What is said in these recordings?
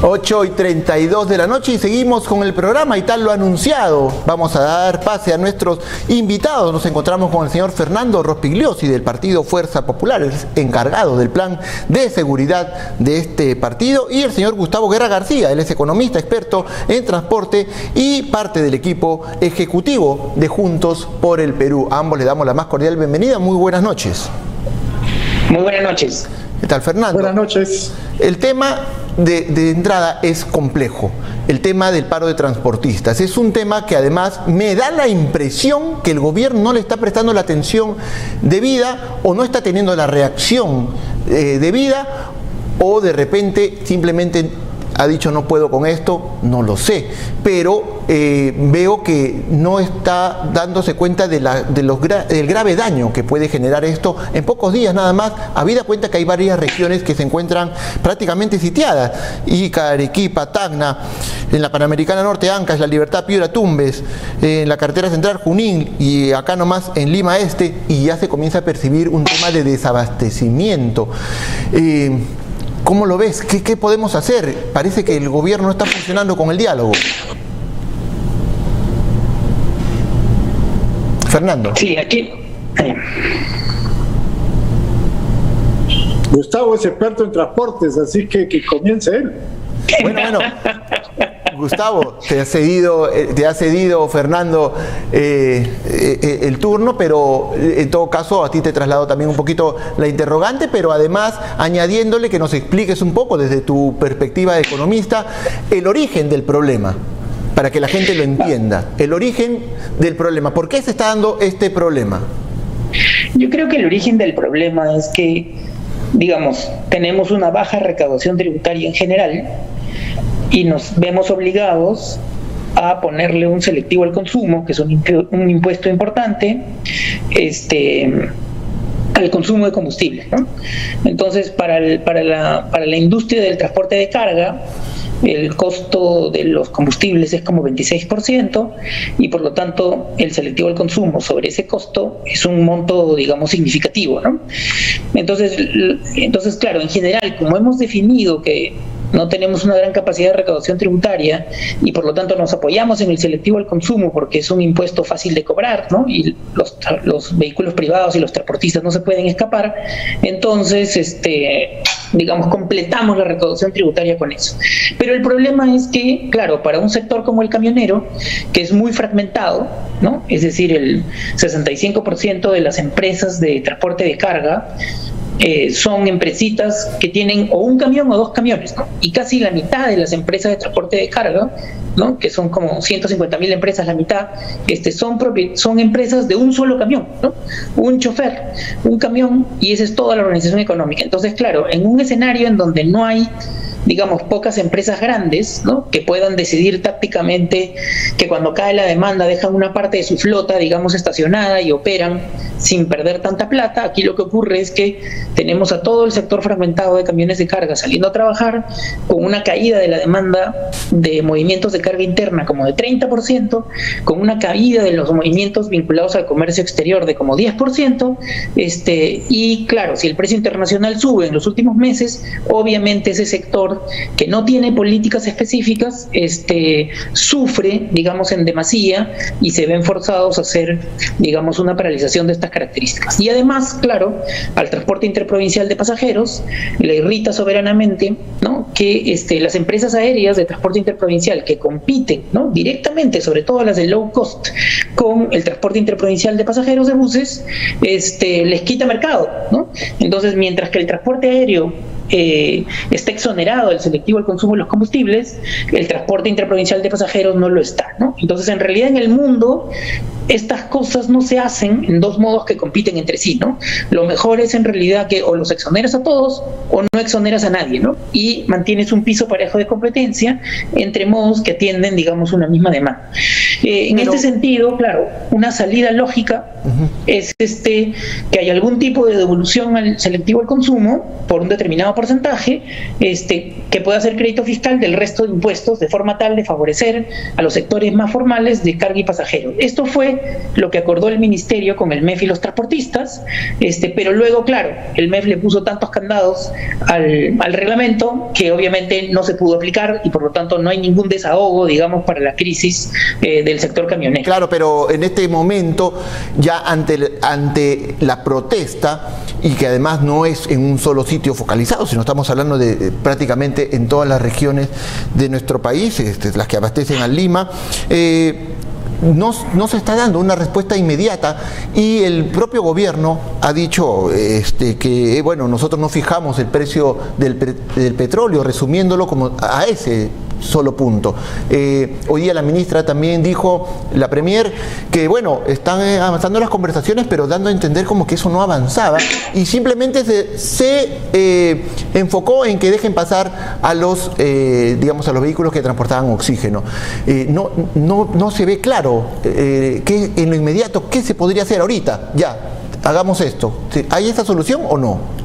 8:32 de la noche y seguimos con el programa y tal lo anunciado. Vamos a dar pase a nuestros invitados. Nos encontramos con el señor Fernando Rospigliosi del partido Fuerza Popular, el encargado del plan de seguridad de este partido, y el señor Gustavo Guerra García, él es economista, experto en transporte y parte del equipo ejecutivo de Juntos por el Perú. A ambos le damos la más cordial bienvenida. Muy buenas noches. Muy buenas noches. ¿Qué tal, Fernando? Buenas noches. El tema de entrada es complejo, el tema del paro de transportistas. Es un tema que además me da la impresión que el gobierno no le está prestando la atención debida o no está teniendo la reacción debida, o de repente simplemente ha dicho no puedo con esto, no lo sé, pero veo que no está dándose cuenta del grave daño que puede generar esto en pocos días nada más, habida cuenta que hay varias regiones que se encuentran prácticamente sitiadas: Ica, Arequipa, Tacna, en la Panamericana Norte, Ancash, La Libertad, Piura, Tumbes, en la carretera central, Junín, y acá nomás en Lima Este, y ya se comienza a percibir un tema de desabastecimiento. ¿Cómo lo ves? ¿Qué podemos hacer? Parece que el gobierno no está funcionando con el diálogo. Fernando. Sí, aquí. Gustavo es experto en transportes, así que comience él. Bueno. Gustavo, te ha cedido Fernando el turno, pero en todo caso a ti te traslado también un poquito la interrogante, pero además añadiéndole que nos expliques un poco desde tu perspectiva de economista el origen del problema, para que la gente lo entienda. El origen del problema. ¿Por qué se está dando este problema? Yo creo que el origen del problema es que, digamos, tenemos una baja recaudación tributaria en general y nos vemos obligados a ponerle un selectivo al consumo, que es un impuesto importante, al consumo de combustible, ¿no? Entonces, para la industria del transporte de carga, el costo de los combustibles es como 26%, y por lo tanto el selectivo al consumo sobre ese costo es un monto, digamos, significativo, ¿no? Entonces, claro, en general, como hemos definido que no tenemos una gran capacidad de recaudación tributaria y por lo tanto nos apoyamos en el selectivo al consumo porque es un impuesto fácil de cobrar, ¿no? Y los vehículos privados y los transportistas no se pueden escapar, entonces digamos, completamos la recaudación tributaria con eso. Pero el problema es que, claro, para un sector como el camionero, que es muy fragmentado, ¿no? Es decir, el 65% de las empresas de transporte de carga son empresitas que tienen o un camión o dos camiones, ¿no? Y casi la mitad de las empresas de transporte de carga, ¿no? Que son como 150.000 empresas, la mitad, son empresas de un solo camión, ¿no? Un chofer, un camión, y esa es toda la organización económica. Entonces, claro, en un escenario en donde no hay, digamos, pocas empresas grandes, ¿no? Que puedan decidir tácticamente que cuando cae la demanda dejan una parte de su flota, digamos, estacionada y operan sin perder tanta plata, aquí lo que ocurre es que tenemos a todo el sector fragmentado de camiones de carga saliendo a trabajar con una caída de la demanda de movimientos de carga interna como de 30%, con una caída de los movimientos vinculados al comercio exterior de como 10%, y claro, si el precio internacional sube en los últimos meses, obviamente ese sector que no tiene políticas específicas, sufre, digamos, en demasía y se ven forzados a hacer, digamos, una paralización de estas características. Y además, claro, al transporte interprovincial de pasajeros le irrita soberanamente, ¿no? Que las empresas aéreas de transporte interprovincial que compiten, ¿no? Directamente, sobre todo las de low cost, con el transporte interprovincial de pasajeros de buses, les quita mercado, ¿no? Entonces, mientras que el transporte aéreo está exonerado del selectivo al consumo de los combustibles, el transporte interprovincial de pasajeros no lo está, ¿no? Entonces, en realidad, en el mundo, estas cosas no se hacen en dos modos que compiten entre sí, ¿no? Lo mejor es en realidad que o los exoneras a todos o no exoneras a nadie, ¿no? Y mantienes un piso parejo de competencia entre modos que atienden, digamos, una misma demanda. En este sentido, claro, una salida lógica es que hay algún tipo de devolución al selectivo al consumo por un determinado porcentaje que pueda ser crédito fiscal del resto de impuestos, de forma tal de favorecer a los sectores más formales de carga y pasajeros. Esto fue lo que acordó el Ministerio con el MEF y los transportistas, pero luego, claro, el MEF le puso tantos candados al reglamento que obviamente no se pudo aplicar y por lo tanto no hay ningún desahogo, digamos, para la crisis del sector camionero. Claro, pero en este momento, ya ante la protesta, y que además no es en un solo sitio focalizado, sino estamos hablando de prácticamente en todas las regiones de nuestro país, las que abastecen a Lima, no se está dando una respuesta inmediata, y el propio gobierno ha dicho que bueno, nosotros no fijamos el precio del petróleo, resumiéndolo como a ese solo punto. Hoy día la ministra también dijo, la premier, que bueno, están avanzando las conversaciones, pero dando a entender como que eso no avanzaba, y simplemente se enfocó en que dejen pasar a los digamos, a los vehículos que transportaban oxígeno. No se ve claro que en lo inmediato qué se podría hacer ahorita. Ya, hagamos esto. ¿Hay esa solución o no?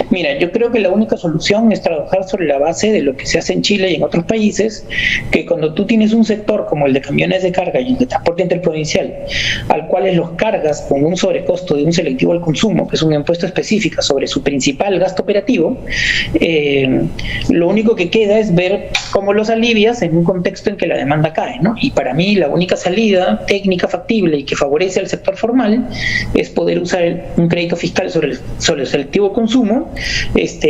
Mira, yo creo que la única solución es trabajar sobre la base de lo que se hace en Chile y en otros países, que cuando tú tienes un sector como el de camiones de carga y el de transporte interprovincial, al cual los cargas con un sobrecosto de un selectivo al consumo, que es un impuesto específico sobre su principal gasto operativo, lo único que queda es ver cómo los alivias en un contexto en que la demanda cae, ¿no? Y para mí la única salida técnica factible y que favorece al sector formal es poder usar un crédito fiscal sobre el selectivo consumo.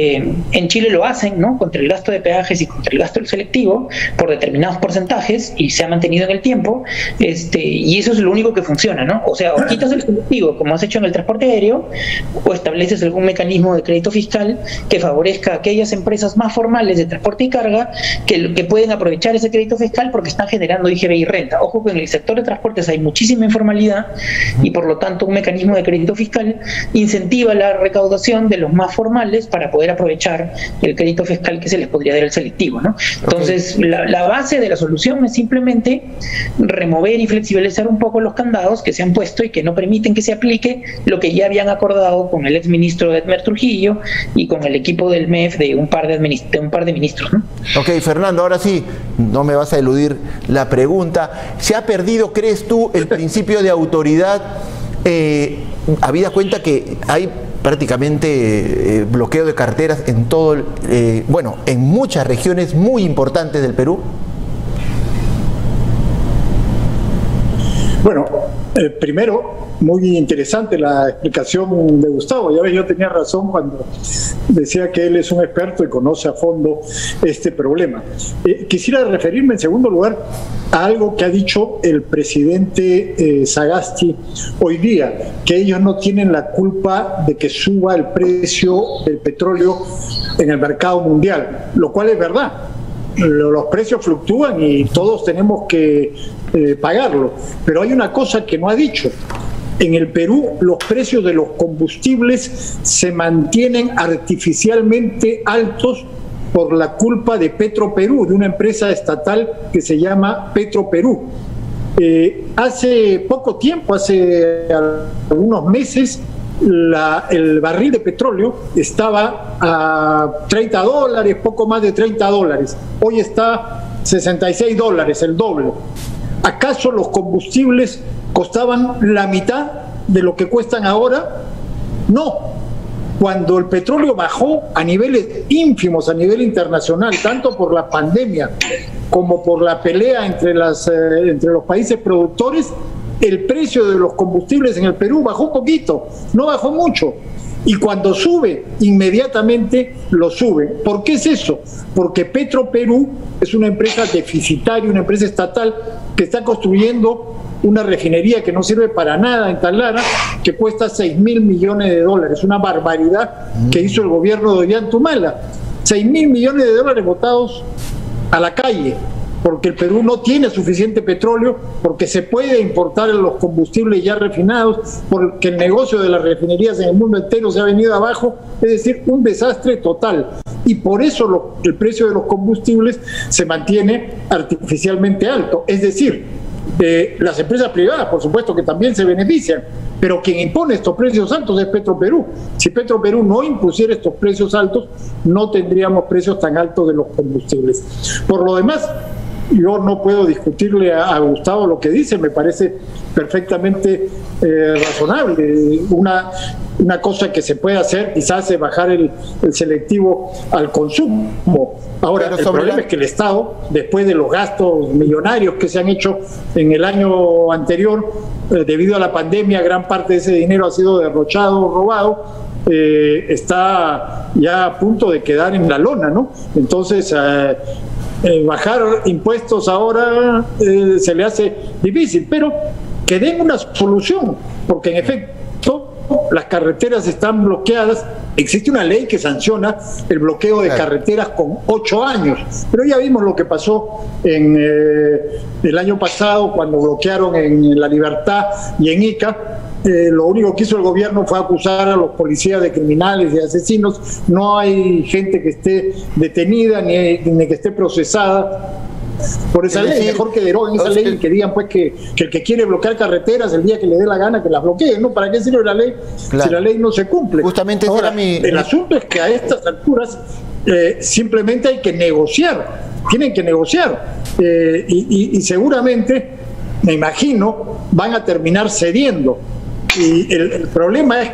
En Chile lo hacen, ¿no?, contra el gasto de peajes y contra el gasto del selectivo por determinados porcentajes, y se ha mantenido en el tiempo, y eso es lo único que funciona, ¿no? O sea, o quitas el selectivo como has hecho en el transporte aéreo, o estableces algún mecanismo de crédito fiscal que favorezca a aquellas empresas más formales de transporte y carga que pueden aprovechar ese crédito fiscal porque están generando IGB y renta. Ojo que en el sector de transportes hay muchísima informalidad, y por lo tanto un mecanismo de crédito fiscal incentiva la recaudación de los más formales para poder aprovechar el crédito fiscal que se les podría dar el selectivo, ¿no? Entonces, la base de la solución es simplemente remover y flexibilizar un poco los candados que se han puesto y que no permiten que se aplique lo que ya habían acordado con el exministro Edmer Trujillo y con el equipo del MEF de un par de ministros, ¿no? Ok, Fernando, ahora sí, no me vas a eludir la pregunta. ¿Se ha perdido, crees tú, el principio de autoridad, habida cuenta que hay prácticamente bloqueo de carteras en todo, en muchas regiones muy importantes del Perú? Bueno, primero, muy interesante la explicación de Gustavo. Ya ves, yo tenía razón cuando decía que él es un experto y conoce a fondo este problema. Quisiera referirme en segundo lugar a algo que ha dicho el presidente Sagasti hoy día, que ellos no tienen la culpa de que suba el precio del petróleo en el mercado mundial, lo cual es verdad. Los precios fluctúan y todos tenemos que pagarlo, pero hay una cosa que no ha dicho. En el Perú los precios de los combustibles se mantienen artificialmente altos por la culpa de Petroperú, de una empresa estatal que se llama Petroperú. Hace poco tiempo, hace algunos meses, el barril de petróleo estaba a $30, poco más de $30. Hoy está $66, el doble. ¿Acaso los combustibles costaban la mitad de lo que cuestan ahora? No. Cuando el petróleo bajó a niveles ínfimos a nivel internacional, tanto por la pandemia como por la pelea entre los países productores, el precio de los combustibles en el Perú bajó un poquito, no bajó mucho. Y cuando sube, inmediatamente lo sube. ¿Por qué es eso? Porque Petroperú es una empresa deficitaria, una empresa estatal que está construyendo una refinería que no sirve para nada en Talara, que cuesta $6.000 millones, una barbaridad que hizo el gobierno de Ollanta-Humala. $6.000 millones botados a la calle, porque el Perú no tiene suficiente petróleo, porque se puede importar los combustibles ya refinados, porque el negocio de las refinerías en el mundo entero se ha venido abajo, es decir, un desastre total. Y por eso el precio de los combustibles se mantiene artificialmente alto. Es decir, Las empresas privadas, por supuesto, que también se benefician, pero quien impone estos precios altos es Petroperú. Si Petroperú no impusiera estos precios altos, no tendríamos precios tan altos de los combustibles. Por lo demás, yo no puedo discutirle a Gustavo lo que dice, me parece perfectamente razonable. Una cosa que se puede hacer quizás es bajar el selectivo al consumo. Ahora, el problema es que el Estado, después de los gastos millonarios que se han hecho en el año anterior, debido a la pandemia, gran parte de ese dinero ha sido derrochado o robado, está ya a punto de quedar en la lona, ¿no? Entonces, bajar impuestos ahora se le hace difícil, pero que den una solución, porque en efecto las carreteras están bloqueadas. Existe una ley que sanciona el bloqueo de carreteras con 8 años, pero ya vimos lo que pasó en el año pasado cuando bloquearon en La Libertad y en Ica. Lo único que hizo el gobierno fue acusar a los policías de criminales, de asesinos. No hay gente que esté detenida ni que esté procesada por esa ley. Mejor que deroguen esa ley y que digan pues que el que quiere bloquear carreteras el día que le dé la gana que las bloquee, ¿no? ¿Para qué sirve la ley si la ley no se cumple? Justamente ahora, el asunto es que a estas alturas simplemente hay que negociar, tienen que negociar y seguramente, me imagino, van a terminar cediendo. Y el problema es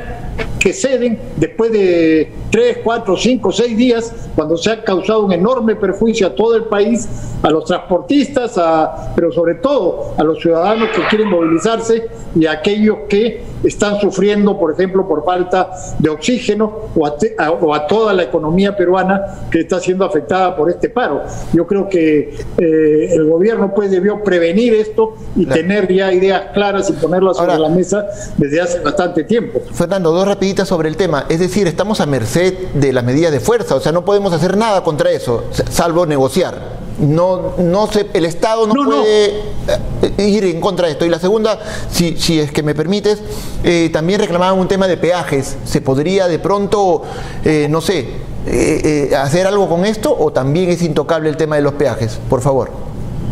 que ceden después de 3, 4, 5, 6 días, cuando se ha causado un enorme perjuicio a todo el país, a los transportistas, pero sobre todo a los ciudadanos que quieren movilizarse y a aquellos que están sufriendo, por ejemplo, por falta de oxígeno, o a toda la economía peruana que está siendo afectada por este paro. Yo creo que el gobierno pues debió prevenir esto y tener ya ideas claras y ponerlas sobre la mesa desde hace bastante tiempo. Fernando, dos rapiditas sobre el tema. Es decir, estamos a merced de las medidas de fuerza, o sea, no podemos hacer nada contra eso, salvo negociar. El Estado no puede ir en contra de esto. Y la segunda, si es que me permites, también reclamaban un tema de peajes. ¿Se podría de pronto, hacer algo con esto, o también es intocable el tema de los peajes? Por favor.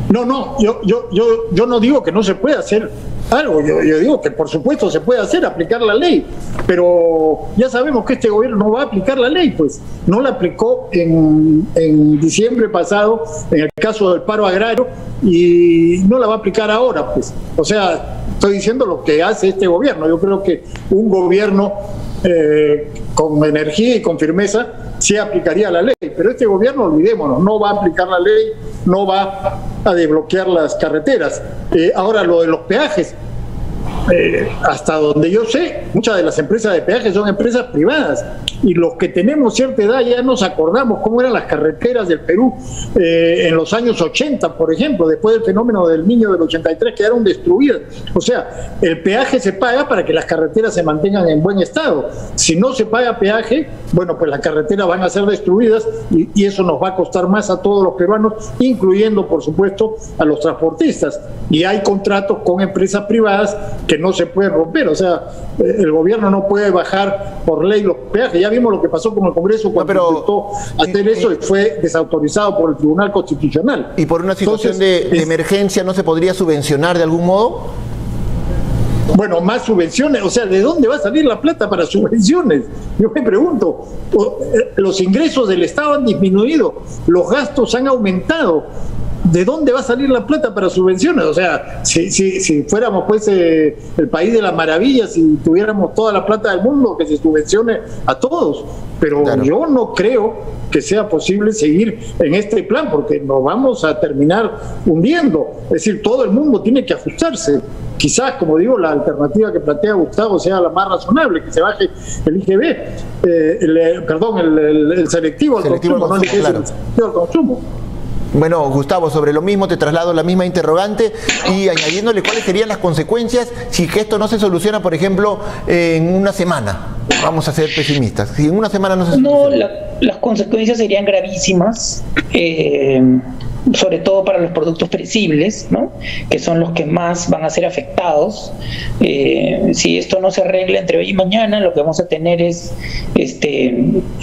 No, yo no digo que no se pueda hacer algo, yo digo que por supuesto se puede hacer, aplicar la ley, pero ya sabemos que este gobierno no va a aplicar la ley, pues no la aplicó en diciembre pasado en el caso del paro agrario y no la va a aplicar ahora, pues. O sea, estoy diciendo lo que hace este gobierno. Yo creo que un gobierno con energía y con firmeza sí aplicaría la ley, pero este gobierno, olvidémonos, no va a aplicar la ley, no va a desbloquear las carreteras. Ahora, lo de los peajes, hasta donde yo sé, muchas de las empresas de peajes son empresas privadas, y los que tenemos cierta edad ya nos acordamos cómo eran las carreteras del Perú en los años 80, por ejemplo, después del fenómeno del Niño del 83, quedaron destruidas. O sea, el peaje se paga para que las carreteras se mantengan en buen estado. Si no se paga peaje, bueno, pues las carreteras van a ser destruidas y eso nos va a costar más a todos los peruanos, incluyendo, por supuesto, a los transportistas. Y hay contratos con empresas privadas que no se pueden romper. O sea, el gobierno no puede bajar por ley los peajes. Ya vimos lo que pasó con el Congreso cuando intentó hacer eso y fue desautorizado por el Tribunal Constitucional. ¿Y por una situación de emergencia no se podría subvencionar de algún modo? Bueno, más subvenciones, o sea, ¿de dónde va a salir la plata para subvenciones? Yo me pregunto, los ingresos del Estado han disminuido, los gastos han aumentado. ¿De dónde va a salir la plata para subvenciones? O sea, si fuéramos pues el país de las maravillas, si tuviéramos toda la plata del mundo, que se subvencione a todos. Pero yo no creo que sea posible seguir en este plan, porque nos vamos a terminar hundiendo. Es decir, todo el mundo tiene que ajustarse. Quizás, como digo, la alternativa que plantea Gustavo sea la más razonable, que se baje el IGB, el selectivo al consumo, no el selectivo al consumo. Bueno, Gustavo, sobre lo mismo te traslado la misma interrogante y añadiéndole cuáles serían las consecuencias si que esto no se soluciona, por ejemplo, en una semana. Vamos a ser pesimistas. Si en una semana no se soluciona. Las consecuencias serían gravísimas, sobre todo para los productos perecibles, ¿no? Que son los que más van a ser afectados. Si esto no se arregla entre hoy y mañana, lo que vamos a tener es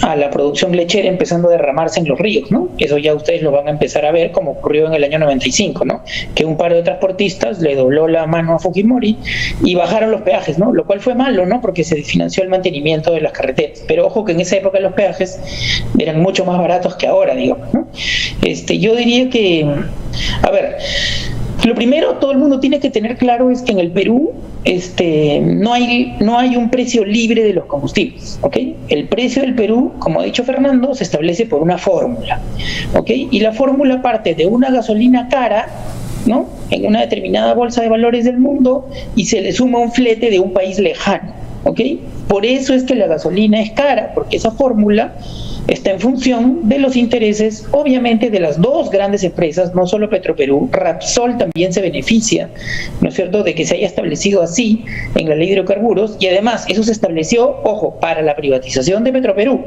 a la producción lechera empezando a derramarse en los ríos, ¿no? Eso ya ustedes lo van a empezar a ver, como ocurrió en el año 95, ¿no? Que un paro de transportistas le dobló la mano a Fujimori y bajaron los peajes, ¿no? Lo cual fue malo, ¿no? Porque se financió el mantenimiento de las carreteras. Pero ojo que en esa época los peajes eran mucho más baratos que ahora, digamos, ¿no? Yo diría que, a ver, lo primero, todo el mundo tiene que tener claro es que en el Perú no hay un precio libre de los combustibles, ¿ok? El precio del Perú, como ha dicho Fernando, se establece por una fórmula, ¿ok? Y la fórmula parte de una gasolina cara, ¿no? En una determinada bolsa de valores del mundo y se le suma un flete de un país lejano, ¿ok? Por eso es que la gasolina es cara, porque esa fórmula está en función de los intereses, obviamente, de las dos grandes empresas, no solo Petroperú. Repsol también se beneficia, ¿no es cierto?, de que se haya establecido así en la ley de hidrocarburos, y además eso se estableció, ojo, para la privatización de Petroperú,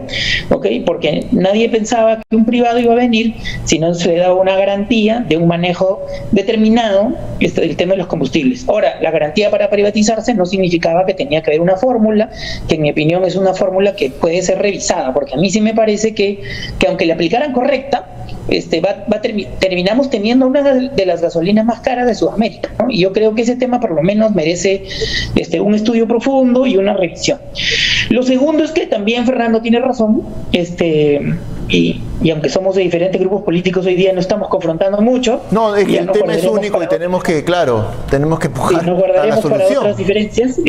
¿ok? Porque nadie pensaba que un privado iba a venir si no se le daba una garantía de un manejo determinado del tema de los combustibles. Ahora, la garantía para privatizarse no significaba que tenía que haber una fórmula, que en mi opinión es una fórmula que puede ser revisada, porque a mí sí me parece que aunque le aplicaran correcta, terminamos teniendo una de las gasolinas más caras de Sudamérica, ¿no? Y yo creo que ese tema por lo menos merece un estudio profundo y una revisión. Lo segundo es que también Fernando tiene razón, y aunque somos de diferentes grupos políticos hoy día no estamos confrontando mucho. No, es que el tema es único y tenemos que empujar nos guardaremos a la solución. Para otras diferencias,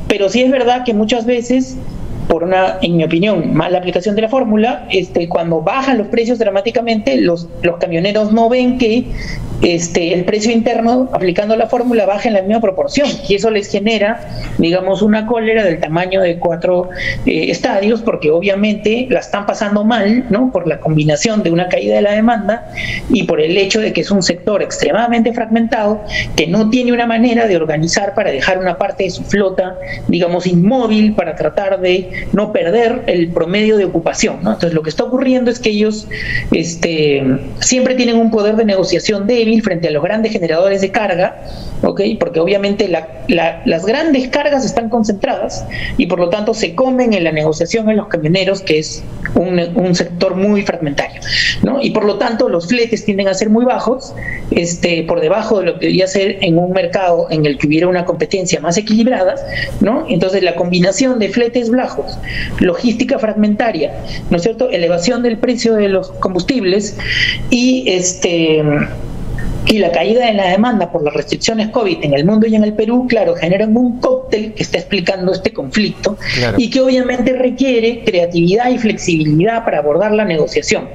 pero sí es verdad que muchas veces, por una, en mi opinión, mala aplicación de la fórmula, cuando bajan los precios dramáticamente, los camioneros no ven que el precio interno, aplicando la fórmula, baja en la misma proporción, y eso les genera, digamos, una cólera del tamaño de 4 estadios, porque obviamente la están pasando mal, ¿no?, por la combinación de una caída de la demanda y por el hecho de que es un sector extremadamente fragmentado, que no tiene una manera de organizar para dejar una parte de su flota, digamos, inmóvil, para tratar de no perder el promedio de ocupación, ¿no? Entonces lo que está ocurriendo es que ellos siempre tienen un poder de negociación débil frente a los grandes generadores de carga, ¿ok? Porque obviamente las grandes cargas están concentradas y por lo tanto se comen en la negociación en los camioneros, que es un sector muy fragmentario, ¿no? Y por lo tanto los fletes tienden a ser muy bajos, por debajo de lo que debería ser en un mercado en el que hubiera una competencia más equilibrada, ¿no? Entonces la combinación de fletes bajos, logística fragmentaria, ¿no es cierto?, elevación del precio de los combustibles y la caída en la demanda por las restricciones COVID en el mundo y en el Perú, claro, generan un cóctel que está explicando este conflicto, claro, y que obviamente requiere creatividad y flexibilidad para abordar la negociación,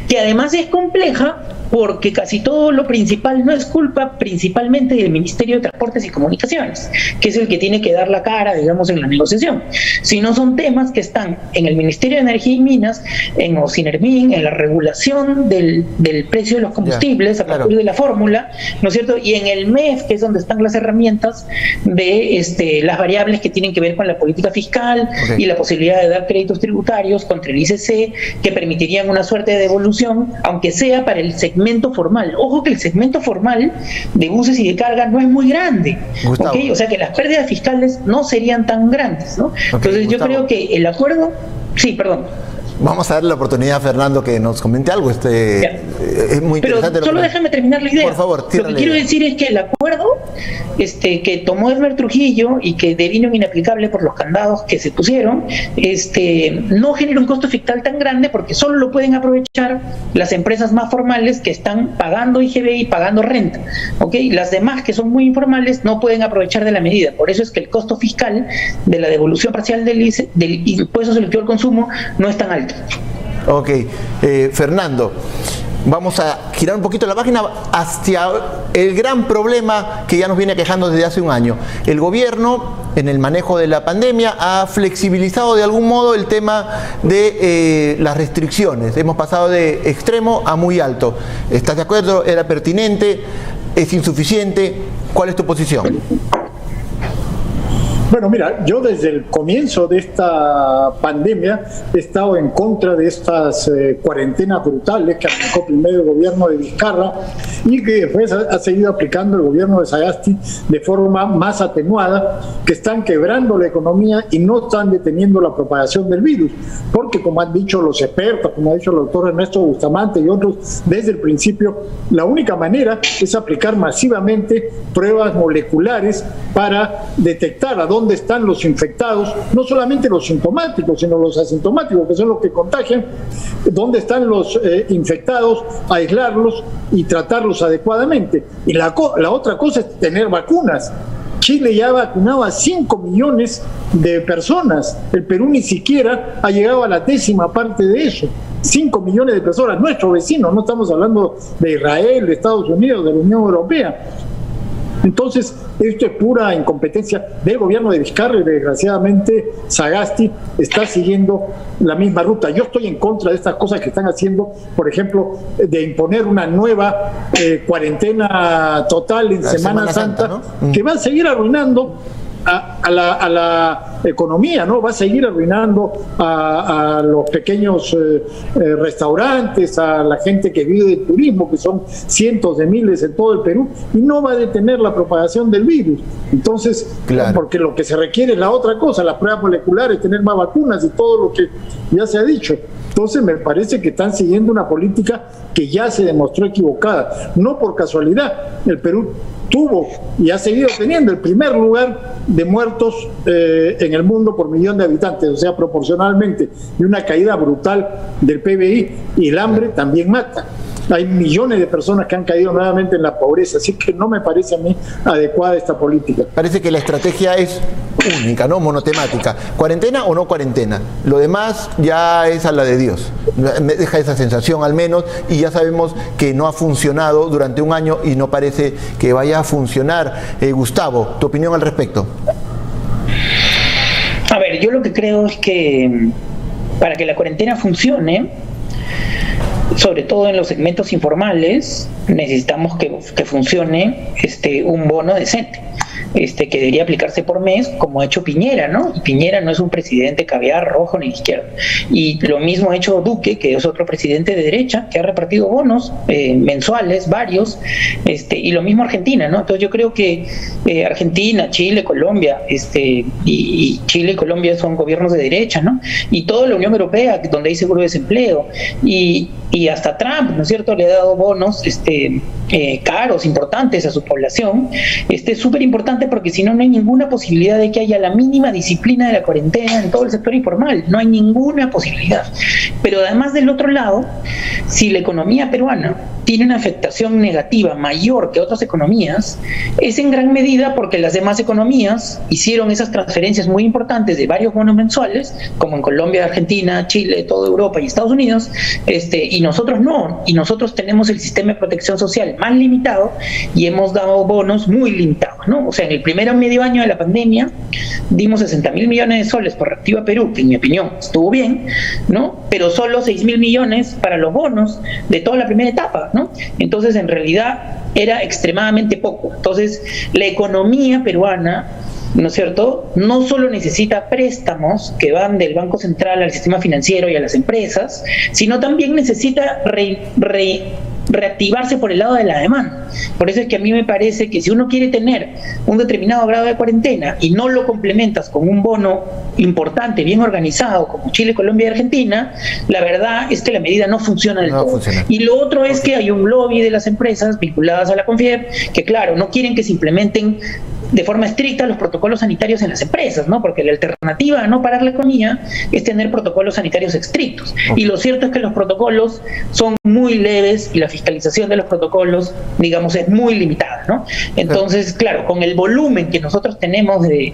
que además es compleja porque casi todo lo principal no es culpa principalmente del Ministerio de Transportes y Comunicaciones, que es el que tiene que dar la cara, digamos, en la negociación, sino son temas que están en el Ministerio de Energía y Minas, en OSINERMIN, en la regulación del precio de los combustibles, a partir de la fórmula, ¿no es cierto?, y en el MEF, que es donde están las herramientas de las variables que tienen que ver con la política fiscal y la posibilidad de dar créditos tributarios contra el ICC, que permitirían una suerte de devolución, aunque sea para el segmento formal. Ojo que el segmento formal de buses y de carga no es muy grande, ¿okay? O sea que las pérdidas fiscales no serían tan grandes, ¿no? Entonces yo creo que el acuerdo... Sí, perdón. Vamos a darle la oportunidad a Fernando que nos comente algo. Es muy interesante. Pero solo déjame terminar la idea. Por favor, lo que quiero decir es que el acuerdo que tomó Edmer Trujillo y que devino inaplicable por los candados que se pusieron, no genera un costo fiscal tan grande porque solo lo pueden aprovechar las empresas más formales que están pagando IGB y pagando renta, ¿ok? Las demás, que son muy informales, no pueden aprovechar de la medida. Por eso es que el costo fiscal de la devolución parcial del impuesto selectivo al consumo no es tan alto. Ok, Fernando, vamos a girar un poquito la página hacia el gran problema que ya nos viene quejando desde hace un año. El gobierno, en el manejo de la pandemia, ha flexibilizado de algún modo el tema de las restricciones. Hemos pasado de extremo a muy alto. ¿Estás de acuerdo? ¿Era pertinente? ¿Es insuficiente? ¿Cuál es tu posición? Bueno, mira, yo desde el comienzo de esta pandemia he estado en contra de estas cuarentenas brutales que aplicó primero el gobierno de Vizcarra y que después ha seguido aplicando el gobierno de Sagasti de forma más atenuada, que están quebrando la economía y no están deteniendo la propagación del virus, porque como han dicho los expertos, como ha dicho el doctor Ernesto Bustamante y otros, desde el principio, la única manera es aplicar masivamente pruebas moleculares para detectar a dónde están los infectados, no solamente los sintomáticos, sino los asintomáticos, que son los que contagian, dónde están los infectados, aislarlos y tratarlos adecuadamente. Y la otra cosa es tener vacunas. Chile ya ha vacunado a 5 millones de personas. El Perú ni siquiera ha llegado a la 10ª parte de eso. 5 millones de personas, nuestro vecino, no estamos hablando de Israel, de Estados Unidos, de la Unión Europea. Entonces, esto es pura incompetencia del gobierno de Vizcarra y desgraciadamente Sagasti está siguiendo la misma ruta. Yo estoy en contra de estas cosas que están haciendo, por ejemplo, de imponer una nueva cuarentena total en Semana Santa, ¿no? Que va a seguir arruinando a la economía, ¿no? Va a seguir arruinando a los pequeños restaurantes, a la gente que vive del turismo, que son cientos de miles en todo el Perú, y no va a detener la propagación del virus. Entonces, claro, porque lo que se requiere es la otra cosa, las pruebas moleculares, tener más vacunas y todo lo que ya se ha dicho. Entonces me parece que están siguiendo una política que ya se demostró equivocada. No por casualidad, el Perú tuvo y ha seguido teniendo el primer lugar de muertos en el mundo por millón de habitantes, o sea, proporcionalmente, y una caída brutal del PBI, y el hambre también mata. Hay millones de personas que han caído nuevamente en la pobreza, así que no me parece a mí adecuada esta política. Parece que la estrategia es única, ¿no? Monotemática. ¿Cuarentena o no cuarentena? Lo demás ya es a la de Dios. Me deja esa sensación al menos, y ya sabemos que no ha funcionado durante un año y no parece que vaya a funcionar. Gustavo, ¿tu opinión al respecto? A ver, yo lo que creo es que para que la cuarentena funcione, sobre todo en los segmentos informales, necesitamos que funcione un bono decente, que debería aplicarse por mes, como ha hecho Piñera, ¿no? Y Piñera no es un presidente caviar rojo ni izquierda. Y lo mismo ha hecho Duque, que es otro presidente de derecha, que ha repartido bonos mensuales, varios, y lo mismo Argentina, ¿no? Entonces yo creo que Argentina, Chile, Colombia, y Chile y Colombia son gobiernos de derecha, ¿no? Y toda la Unión Europea, donde hay seguro de desempleo, y hasta Trump, ¿no es cierto?, le ha dado bonos caros, importantes a su población. Es súper importante porque si no, no hay ninguna posibilidad de que haya la mínima disciplina de la cuarentena en todo el sector informal. No hay ninguna posibilidad. Pero además, del otro lado, si la economía peruana tiene una afectación negativa mayor que otras economías, es en gran medida porque las demás economías hicieron esas transferencias muy importantes de varios bonos mensuales, como en Colombia, Argentina, Chile, toda Europa y Estados Unidos, y nosotros no, y nosotros tenemos el sistema de protección social más limitado y hemos dado bonos muy limitados, ¿no? O sea, en el primer medio año de la pandemia dimos 60.000 millones de soles por Reactiva Perú, que en mi opinión estuvo bien, ¿no? Pero solo 6.000 millones para los bonos de toda la primera etapa, ¿no? Entonces, en realidad, era extremadamente poco. Entonces, la economía peruana, ¿no es cierto?, no solo necesita préstamos que van del Banco Central al sistema financiero y a las empresas, sino también necesita reactivarse por el lado de la demanda. Por eso es que a mí me parece que si uno quiere tener un determinado grado de cuarentena y no lo complementas con un bono importante, bien organizado, como Chile, Colombia y Argentina, la verdad es que la medida no funciona del todo. Y lo otro es que hay un lobby de las empresas vinculadas a la CONFIEP que, claro, no quieren que se implementen de forma estricta los protocolos sanitarios en las empresas, ¿no? Porque la alternativa a no parar la economía es tener protocolos sanitarios estrictos. Y lo cierto es que los protocolos son muy leves y la fiscalización de los protocolos, digamos, es muy limitada, ¿no? Entonces, claro, con el volumen que nosotros tenemos de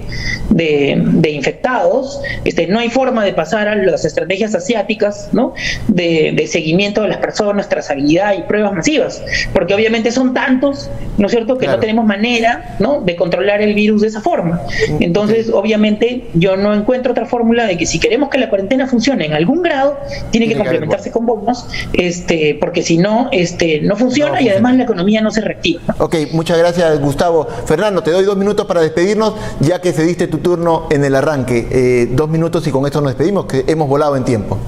infectados, no hay forma de pasar a las estrategias asiáticas, ¿no?, de seguimiento de las personas, trazabilidad y pruebas masivas, porque obviamente son tantos, ¿no es cierto?, que no tenemos manera, ¿no?, de controlar controlar el virus de esa forma. Entonces, obviamente, yo no encuentro otra fórmula de que si queremos que la cuarentena funcione en algún grado, tiene que complementarse con bonos, porque si no, no funciona y además la economía no se reactiva, ¿no? Ok, muchas gracias, Gustavo. Fernando, te doy 2 minutos para despedirnos, ya que cediste tu turno en el arranque. 2 minutos y con esto nos despedimos, que hemos volado en tiempo.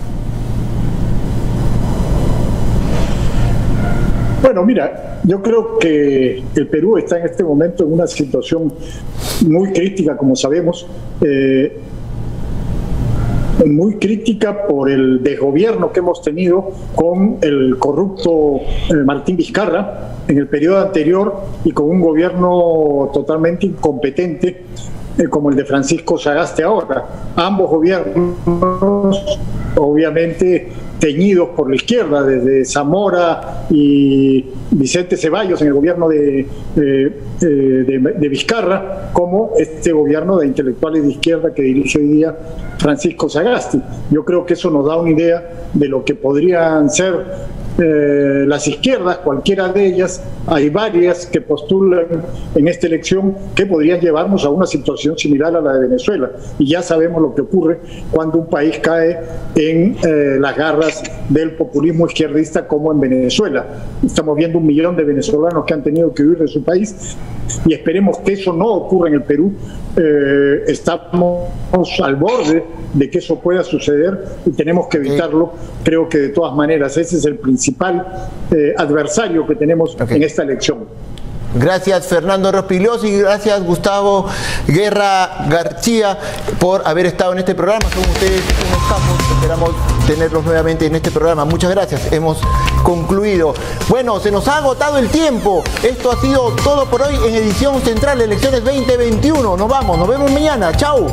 Bueno, mira, yo creo que el Perú está en este momento en una situación muy crítica, como sabemos, muy crítica por el desgobierno que hemos tenido con el corrupto Martín Vizcarra en el periodo anterior y con un gobierno totalmente incompetente como el de Francisco Sagasti ahora. Ambos gobiernos, obviamente, teñidos por la izquierda, desde Zamora y Vicente Ceballos en el gobierno de Vizcarra, como este gobierno de intelectuales de izquierda que dirige hoy día Francisco Sagasti. Yo creo que eso nos da una idea de lo que podrían ser las izquierdas, cualquiera de ellas. Hay varias que postulan en esta elección que podrían llevarnos a una situación similar a la de Venezuela, y ya sabemos lo que ocurre cuando un país cae en las garras del populismo izquierdista, como en Venezuela. Estamos viendo 1 millón de venezolanos que han tenido que huir de su país, y esperemos que eso no ocurra en el Perú. Estamos al borde de que eso pueda suceder y tenemos que evitarlo. Creo que de todas maneras ese es el principal adversario que tenemos en esta elección. Gracias, Fernando Rospigliosi, y gracias, Gustavo Guerra García, por haber estado en este programa. Son ustedes unos capos, esperamos tenerlos nuevamente en este programa. Muchas gracias, hemos concluido. Bueno, se nos ha agotado el tiempo. Esto ha sido todo por hoy en Edición Central, Elecciones 2021. Nos vamos, nos vemos mañana. Chau.